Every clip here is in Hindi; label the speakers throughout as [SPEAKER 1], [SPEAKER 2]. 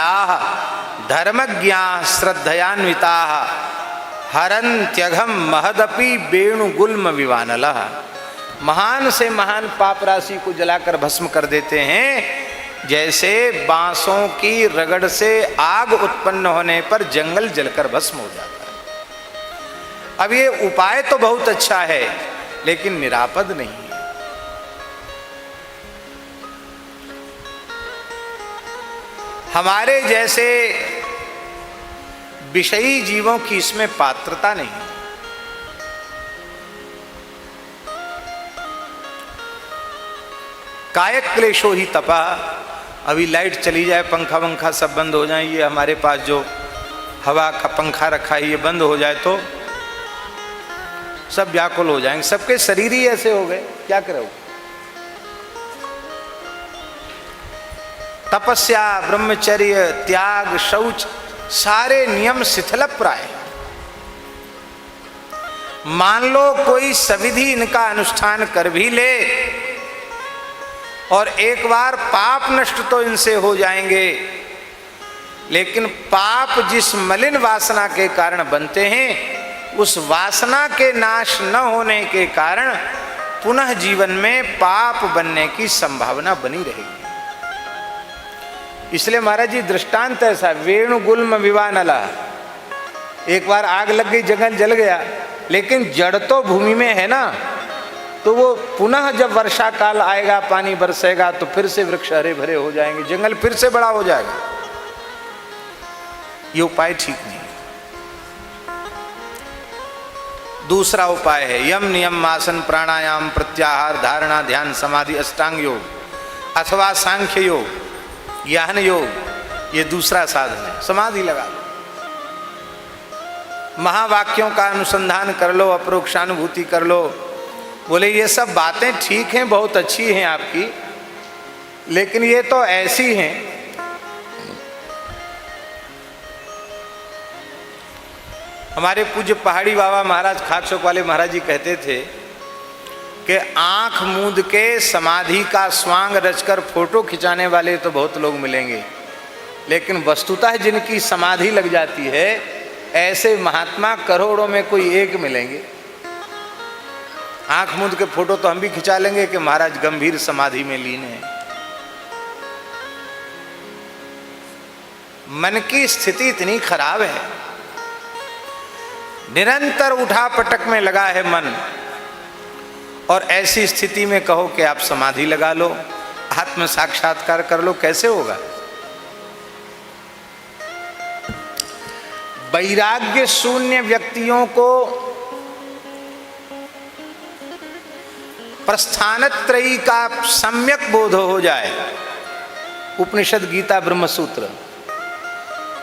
[SPEAKER 1] आह धर्मज्ञा श्रद्धयान्विता हरन्त्यघम महदपि वेणुगुल्म विवानलः। महान से महान पाप राशि को जलाकर भस्म कर देते हैं, जैसे बांसों की रगड़ से आग उत्पन्न होने पर जंगल जलकर भस्म हो जाता है। अब ये उपाय तो बहुत अच्छा है, लेकिन निरापद नहीं है। हमारे जैसे विषयी जीवों की इसमें पात्रता नहीं। कायक क्लेशो ही तपा। अभी लाइट चली जाए, पंखा वंखा सब बंद हो जाए, ये हमारे पास जो हवा का पंखा रखा है ये बंद हो जाए तो सब व्याकुल हो जाएंगे। सबके शरीर ही ऐसे हो गए, क्या करोगे? तपस्या, ब्रह्मचर्य, त्याग, शौच, सारे नियम शिथिलप्राय। मान लो कोई सविधि इनका अनुष्ठान कर भी ले और एक बार पाप नष्ट तो इनसे हो जाएंगे, लेकिन पाप जिस मलिन वासना के कारण बनते हैं, उस वासना के नाश न होने के कारण पुनः जीवन में पाप बनने की संभावना बनी रहेगी। इसलिए महाराज जी दृष्टांत ऐसा, वेणुगुल्म विवानला। एक बार आग लग गई, जंगल जल गया, लेकिन जड़ तो भूमि में है ना, तो वो पुनः जब वर्षा काल आएगा, पानी बरसेगा, तो फिर से वृक्ष हरे भरे हो जाएंगे, जंगल फिर से बड़ा हो जाएगा। ये उपाय ठीक नहीं। दूसरा उपाय है यम नियम आसन प्राणायाम प्रत्याहार धारणा ध्यान समाधि अष्टांग योग अथवा सांख्य योग ज्ञान योग। ये दूसरा साधन है। समाधि लगा लो, महावाक्यों का अनुसंधान कर लो, अपरोक्षानुभूति कर लो। बोले ये सब बातें ठीक हैं, बहुत अच्छी हैं आपकी, लेकिन ये तो ऐसी हैं। हमारे पूज्य पहाड़ी बाबा महाराज खाकचौक वाले महाराज जी कहते थे कि आंख मूंद के समाधि का स्वांग रचकर फोटो खिंचाने वाले तो बहुत लोग मिलेंगे, लेकिन वस्तुतः जिनकी समाधि लग जाती है, ऐसे महात्मा करोड़ों में कोई एक मिलेंगे। आंख मूंद के फोटो तो हम भी खिंचा लेंगे कि महाराज गंभीर समाधि में लीन है। मन की स्थिति इतनी खराब है, निरंतर उठा पटक में लगा है मन, और ऐसी स्थिति में कहो कि आप समाधि लगा लो, आत्म साक्षात्कार कर लो, कैसे होगा? वैराग्य शून्य व्यक्तियों को प्रस्थानत्रयी का सम्यक बोध हो जाए, उपनिषद गीता ब्रह्मसूत्र,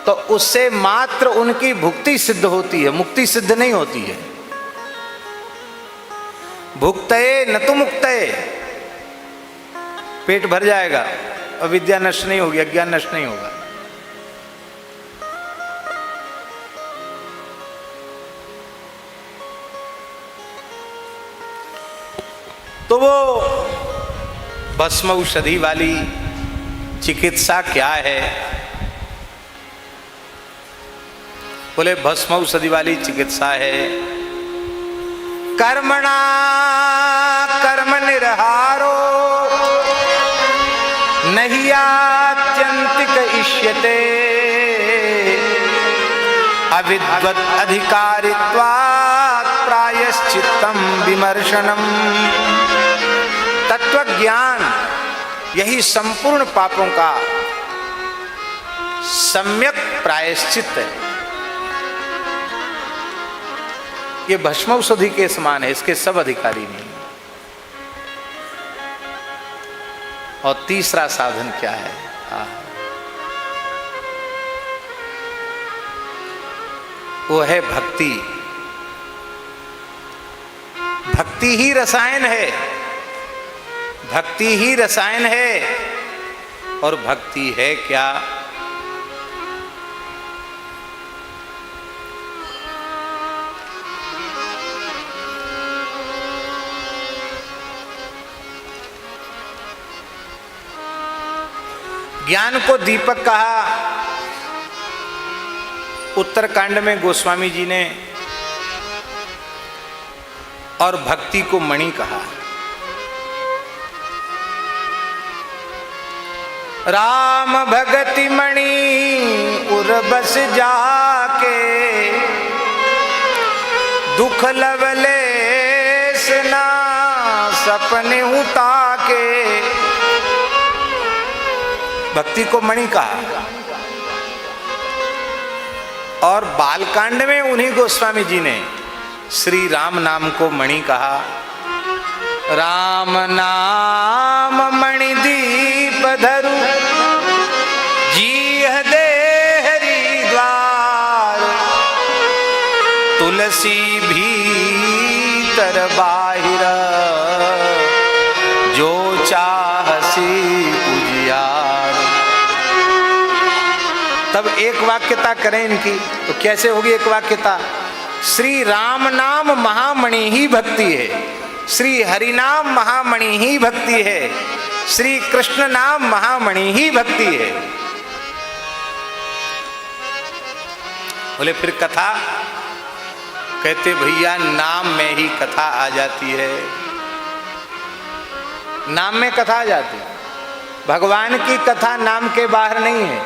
[SPEAKER 1] तो उससे मात्र उनकी भुक्ति सिद्ध होती है, मुक्ति सिद्ध नहीं होती है। भुक्तये न तो मुक्तये। पेट भर जाएगा, अविद्या नष्ट नहीं होगी, अज्ञान नष्ट नहीं होगा। तो वो भस्म औषधि वाली चिकित्सा क्या है? बोले भस्म औषधि वाली चिकित्सा है कर्मणा कर्म निर्हारो नहीं आत्यंतिक इष्यते अविद्वत् अधिकारित्वात् प्रायश्चित्तम विमर्शनम। तत्व ज्ञान यही संपूर्ण पापों का सम्यक प्रायश्चित है। ये भस्मौषधि के समान है, इसके सब अधिकारी नहीं। और तीसरा साधन क्या है? वो है भक्ति। भक्ति ही रसायन है, भक्ति ही रसायन है। और भक्ति है क्या? ज्ञान को दीपक कहा, उत्तरकांड में गोस्वामी जी ने और भक्ति को मणि कहा। राम भगति मणि उर बस जाके, दुख लवलेस ना सपने उताके। भक्ति को मणि कहा। और बालकांड में उन्हीं गोस्वामी जी ने श्री राम नाम को मणि कहा। राम नाम मणि दीप धरु, जीह दे हरिद्वार। तुलसी भीतर बाहिर, जो चाहसी उजियार। तब एक वाक्यता करें इनकी तो कैसे होगी एक वाक्यता? श्री राम नाम महामणि ही भक्ति है, श्री हरि नाम महामणि ही भक्ति है, श्री कृष्ण नाम महामणि ही भक्ति है। बोले फिर कथा? कहते भैया नाम में ही कथा आ जाती है, नाम में कथा आ जाती है। भगवान की कथा नाम के बाहर नहीं है।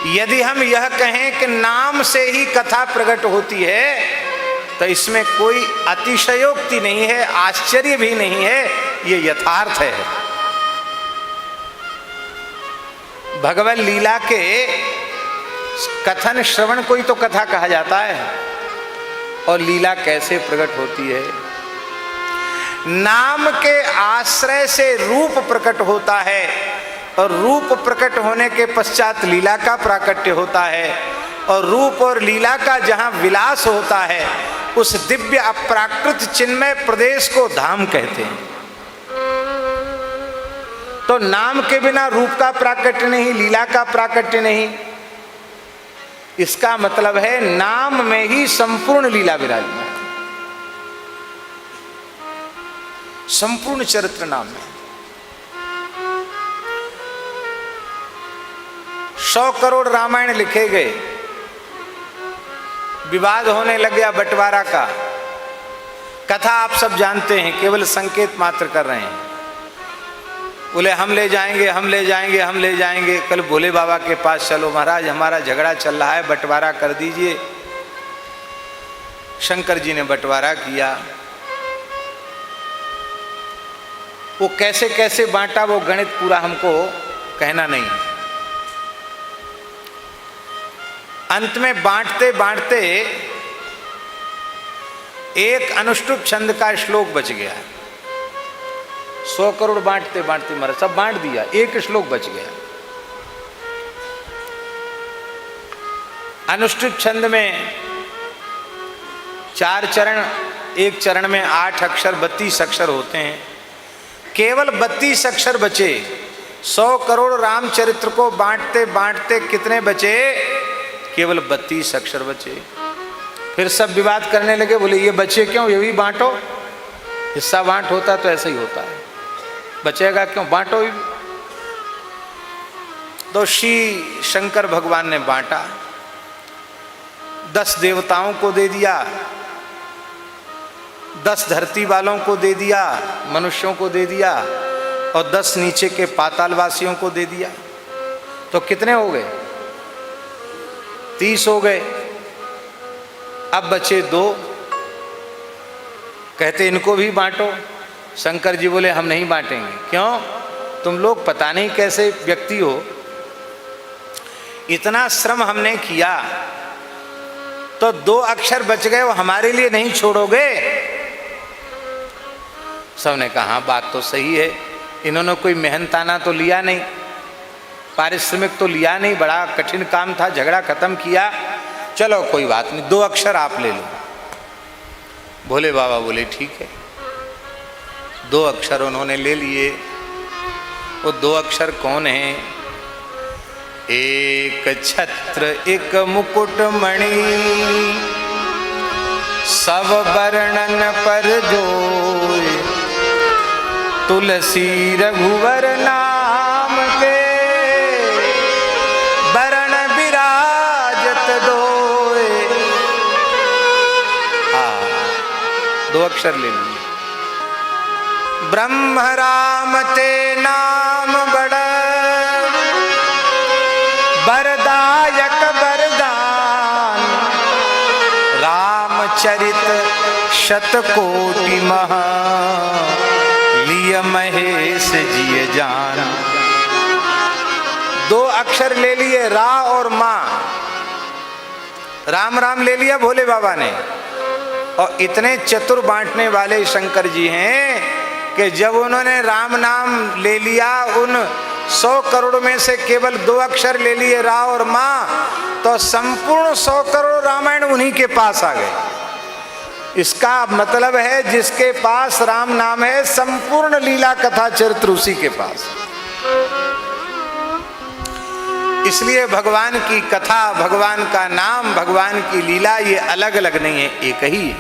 [SPEAKER 1] यदि हम यह कहें कि नाम से ही कथा प्रकट होती है तो इसमें कोई अतिशयोक्ति नहीं है, आश्चर्य भी नहीं है, ये यथार्थ है। भगवत लीला के कथन श्रवण को ही तो कथा कहा जाता है। और लीला कैसे प्रकट होती है? नाम के आश्रय से रूप प्रकट होता है और रूप प्रकट होने के पश्चात लीला का प्राकट्य होता है। और रूप और लीला का जहां विलास होता है उस दिव्य अप्राकृत चिन्मय प्रदेश को धाम कहते हैं। तो नाम के बिना रूप का प्राकट्य नहीं, लीला का प्राकट्य नहीं। इसका मतलब है नाम में ही संपूर्ण लीला विराजमान है, संपूर्ण चरित्र नाम में। 100 करोड़ रामायण लिखे गए, विवाद होने लग गया बंटवारा का। कथा आप सब जानते हैं, केवल संकेत मात्र कर रहे हैं। बोले हम ले जाएंगे, हम ले जाएंगे, हम ले जाएंगे। कल भोले बाबा के पास चलो, महाराज हमारा झगड़ा चल रहा है, बंटवारा कर दीजिए। शंकर जी ने बंटवारा किया। वो कैसे कैसे बांटा वो गणित पूरा हमको कहना नहीं। अंत में बांटते बांटते एक अनुष्टुप छंद का श्लोक बच गया। 100 करोड़ बांटते बांटते मरा, सब बांट दिया, एक श्लोक बच गया। अनुष्टुप छंद में 4 चरण, एक चरण में 8 अक्षर, 32 अक्षर होते हैं। केवल 32 अक्षर बचे। 100 करोड़ रामचरित्र को बांटते बांटते कितने बचे? केवल 32 अक्षर बचे। फिर सब विवाद करने लगे, बोले ये बचे क्यों, ये भी बांटो। हिस्सा बांट होता तो ऐसा ही होता है, बचेगा क्यों, बांटो ही। तो श्री शंकर भगवान ने बांटा। 10 देवताओं को दे दिया, 10 धरती वालों को दे दिया, मनुष्यों को दे दिया, और 10 नीचे के पातालवासियों को दे दिया। तो कितने हो गए? 30 हो गए। अब बचे 2। कहते इनको भी बांटो। शंकर जी बोले हम नहीं बांटेंगे। क्यों? तुम लोग पता नहीं कैसे व्यक्ति हो, इतना श्रम हमने किया तो 2 अक्षर बच गए, वो हमारे लिए नहीं छोड़ोगे? सबने कहा बात तो सही है। इन्होंने कोई मेहनताना तो लिया नहीं, पारिश्रमिक तो लिया नहीं, बड़ा कठिन काम था, झगड़ा खत्म किया, चलो कोई बात नहीं, 2 अक्षर आप ले लो। भोले बाबा बोले ठीक है। 2 अक्षर उन्होंने ले लिए। वो 2 अक्षर कौन हैं? एक छत्र एक मुकुट मणि, सब वर्णन पर जोय, तुलसी रघुवर नाम के अक्षर ले लिए। ब्रह्म राम ते नाम बड़ा वरदायक वरदान, रामचरित शतकोटि महा लिय महेश जिय जान। 2 अक्षर ले लिए, रा और मां। राम राम ले लिया भोले बाबा ने, और इतने चतुर बांटने वाले शंकर जी हैं कि जब उन्होंने राम नाम ले लिया, उन 100 करोड़ में से केवल 2 अक्षर ले लिए, रा और मां, तो संपूर्ण 100 करोड़ रामायण उन्हीं के पास आ गए। इसका मतलब है जिसके पास राम नाम है, संपूर्ण लीला कथा चरित्र उसी के पास। इसलिए भगवान की कथा, भगवान का नाम, भगवान की लीला ये अलग अलग नहीं है, एक ही है।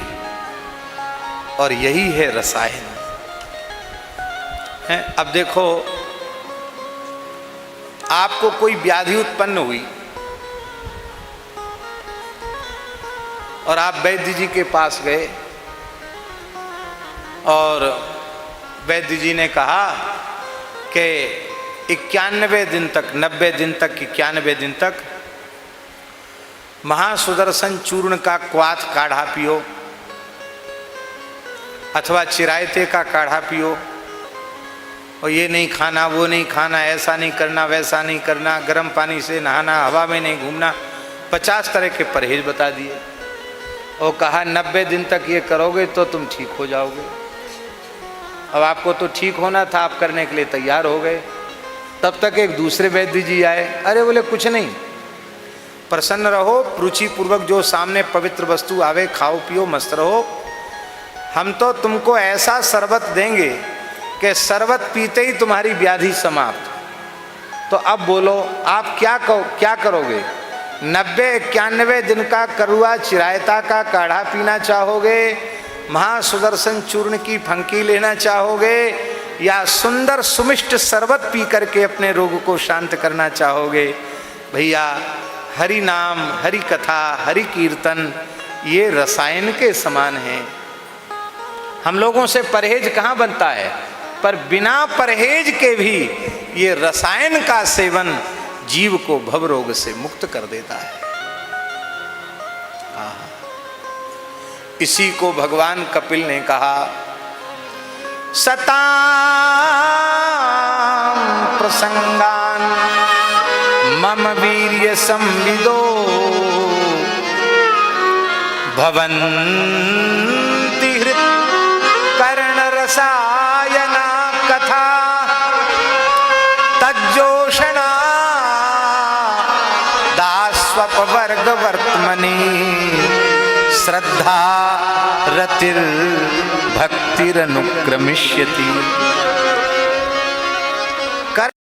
[SPEAKER 1] और यही है रसायन है। अब देखो, आपको कोई व्याधि उत्पन्न हुई और आप वैद्य जी के पास गए, और वैद्य जी ने कहा कि 91 दिन तक, 90 दिन तक, 91 दिन तक महासुदर्शन चूर्ण का क्वाथ काढ़ा पियो, अथवा चिरायते का काढ़ा पियो, और ये नहीं खाना, वो नहीं खाना, ऐसा नहीं करना, वैसा नहीं करना, गर्म पानी से नहाना, हवा में नहीं घूमना, 50 तरह के परहेज बता दिए, और कहा 90 दिन तक ये करोगे तो तुम ठीक हो जाओगे। अब आपको तो ठीक होना था, आप करने के लिए तैयार हो गए। तब तक एक दूसरे वैद्य जी आए। अरे बोले कुछ नहीं, प्रसन्न रहो, रुचिपूर्वक जो सामने पवित्र वस्तु आवे खाओ पियो, मस्त रहो। हम तो तुमको ऐसा शरबत देंगे कि शरबत पीते ही तुम्हारी व्याधि समाप्त। तो अब बोलो आप क्या करोगे? 90-91 दिन का करुआ चिरायता का काढ़ा पीना चाहोगे, महासुदर्शन चूर्ण की फंकी लेना चाहोगे, या सुंदर सुमिष्ट शरबत पी करके अपने रोग को शांत करना चाहोगे? भैया हरि नाम, हरि कथा, हरि कीर्तन ये रसायन के समान है। हम लोगों से परहेज कहाँ बनता है, पर बिना परहेज के भी ये रसायन का सेवन जीव को भव रोग से मुक्त कर देता है। इसी को भगवान कपिल ने कहा, सतां प्रसंगान मम वीर्य संविदो भवन्ति हृत् कर्ण रसायना कथा तज्जोषणा दास्वपवर्ग वर्त्मनि श्रद्धा रतिर् भक्तिरनुक्रमिष्यति।